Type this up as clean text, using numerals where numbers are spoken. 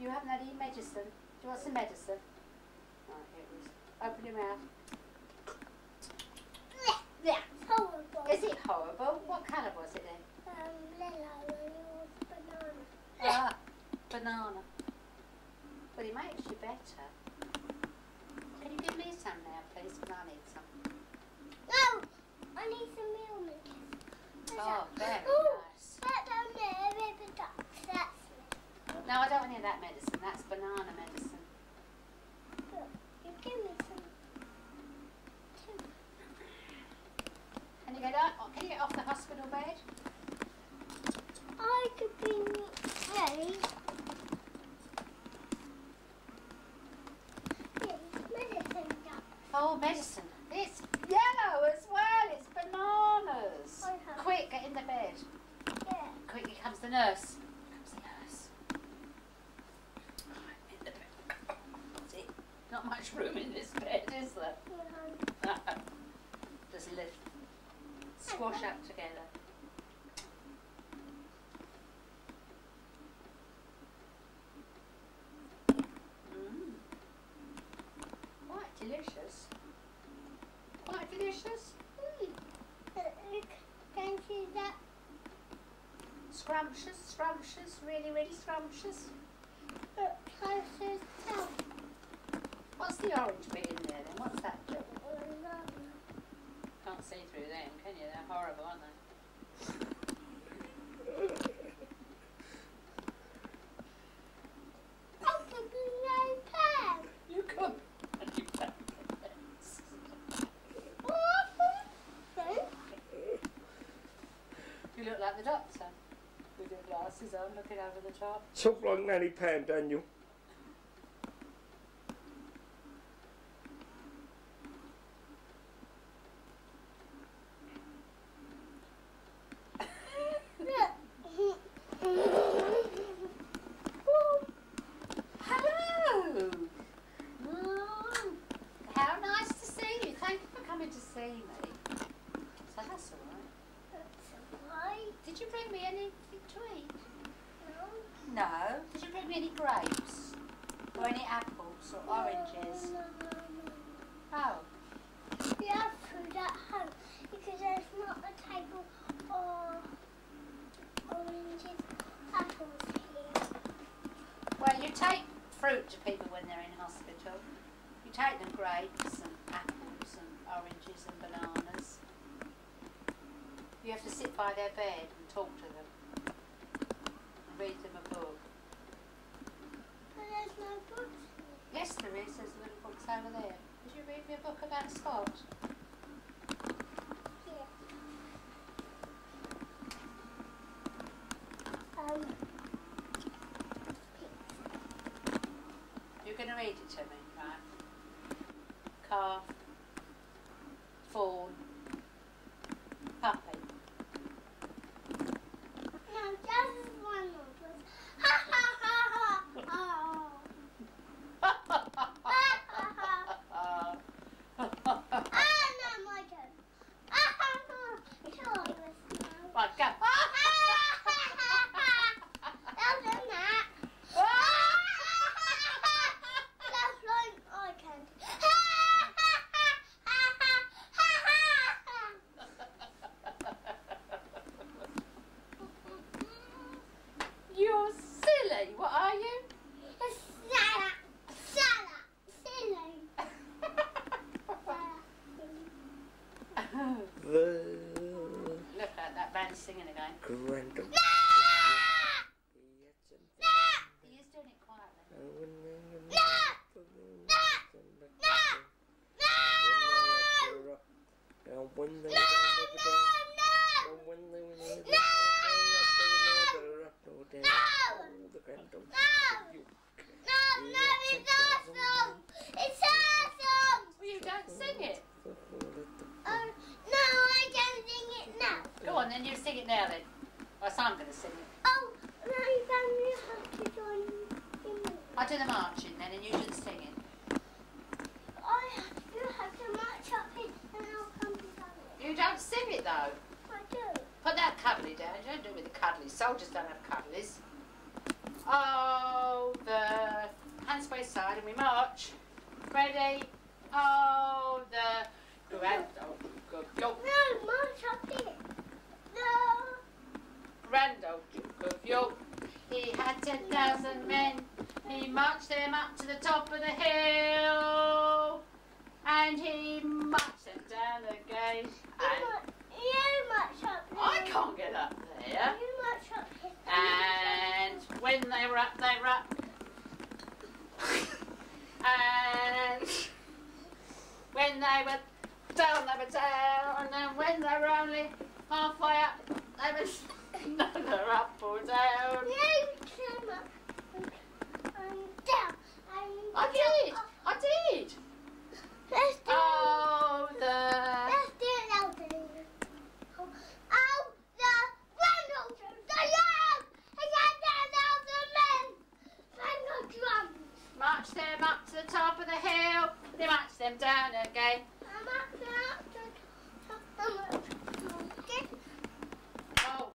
You haven't had any medicine. Do you want some medicine? Right, here it is. Open your mouth. Yeah, horrible. Is it horrible? What colour was it then? Yellow, and it was banana. Ah, banana. But it makes you better. Can you give me some now, please? Because I need some. No! I need some meal milk. Oh, very nice. That down there, river ducks, that's it. No, I don't want any of that medicine. That's banana medicine. Look, you give me some too. Can you get off the hospital bed? I could be ready. Medicine duck. Oh, medicine. It's yellow as well. It's bananas. I have. Quick, get in the bed. Yeah. Quick, here comes the nurse. Here comes the nurse. Right, in the bed. See, not much room in this bed, is there? Yeah. Just lift. Squash up together. Quite delicious. Quite delicious. Look, can you see that? Scrumptious, scrumptious, really, really scrumptious. Look, closer down. What's the orange bit in there then? What's that do? Can't see through them, can you? They're horrible, aren't they? You come and you play pets. You look like the doctor with your glasses on, looking over the top. Talk like Nanny Pam, Daniel. Hello! How nice to see you. Thank you for coming to see me. So that's alright. That's alright. Did you bring me anything to eat? No. No. Did you bring me any grapes? Or any apples or oranges? No. Oh. We have food at home because there's not a table or oranges, apples here. Well, you take fruit to people when they're in hospital. You take them grapes and apples and oranges and bananas. You have to sit by their bed and talk to them. And read them a book. But there's no books Yes, there is. There's little books over there. Would you read me a book about Spot? here. You're going to read it to me, right? Calf, fawn, puppy. No, just one of us. Ha ha ha ha! Oh. No, my turn. Sure, Right, go. Other than that, that's like I can. You're silly. What are you? Silly. Look at that man singing again. Random. He is doing it quietly. It's awesome! Well, you don't sing it. No, I don't sing it now. Go on then, you sing it now then. Or else I'm going to sing it. Oh, no, you have to join me. I'll do the marching then and you do the singing. You have to march up in and I'll come behind it. You don't sing it though. I do. Put that cuddly down. You don't do it with the cuddlies. Soldiers don't have cuddlies. Over side and we march. Ready? Oh, the grand old Duke of York. No, march up here. No. Grand old Duke of York. He had 10,000 men. He marched them up to the top of the hill. And he marched them down again. And You march up there. I can't get up there. You march up here. And when they were up, they were up. And when they were down, they were down. And when they were only halfway up, they were neither up or down. You climb up and down. And I did. Let's do Oh, Let's do it louder. Oh, the Reynolds, the young, and the men, and the drums. march them up to the top of the hill. They marched them down again.